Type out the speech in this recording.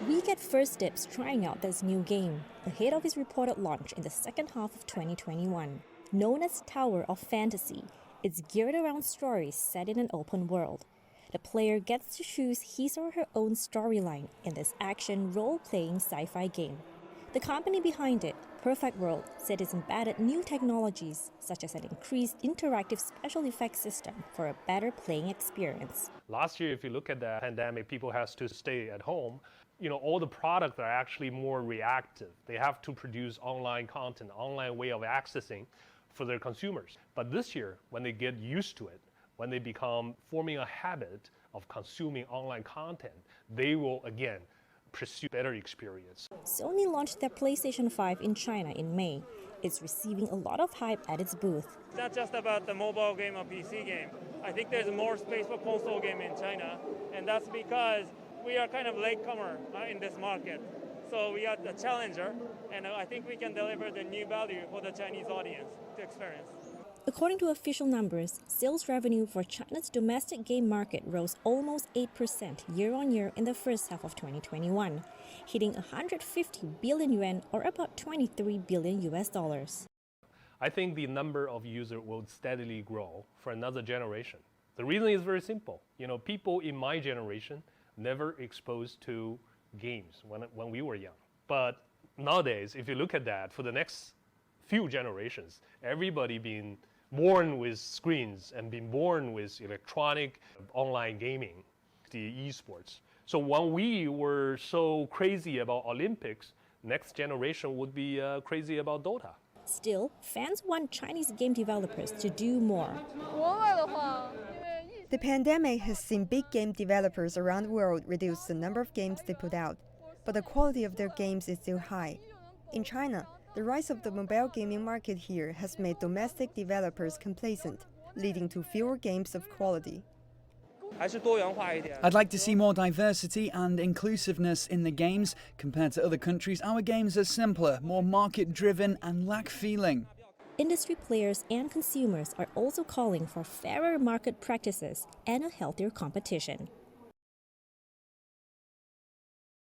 We get first dibs trying out this new game, ahead of its reported launch in the second half of 2021. Known as Tower of Fantasy, it's geared around stories set in an open world. The player gets to choose his or her own storyline in this action role-playing sci-fi game. The company behind it, Perfect World, said it's embedded new technologies such as an increased interactive special effects system for a better playing experience. Last year, if you look at the pandemic, people has to stay at home. All the products are actually more reactive. They have to produce online content, online way of accessing for their consumers. But this year, when they get used to it, when they become forming a habit of consuming online content, they will again pursue better experience. Sony launched their PlayStation 5 in China in May. It's receiving a lot of hype at its booth. It's not just about the mobile game or PC game. I think there's more space for console game in China, and that's because we are kind of latecomer in this market. So we are the challenger, and I think we can deliver the new value for the Chinese audience to experience. According to official numbers, sales revenue for China's domestic game market rose almost 8% year-on-year in the first half of 2021, hitting 150 billion yuan or about $23 billion. I think the number of users will steadily grow for another generation. The reason is very simple. People in my generation never exposed to games when we were young. But nowadays, if you look at that, for the next few generations, everybody being born with screens and being born with electronic online gaming, the esports. So when we were so crazy about Olympics, next generation would be crazy about Dota. Still, fans want Chinese game developers to do more. The pandemic has seen big game developers around the world reduce the number of games they put out, but the quality of their games is still high. In China, the rise of the mobile gaming market here has made domestic developers complacent, leading to fewer games of quality. I'd like to see more diversity and inclusiveness in the games. Compared to other countries, our games are simpler, more market-driven and lack feeling. Industry players and consumers are also calling for fairer market practices and a healthier competition.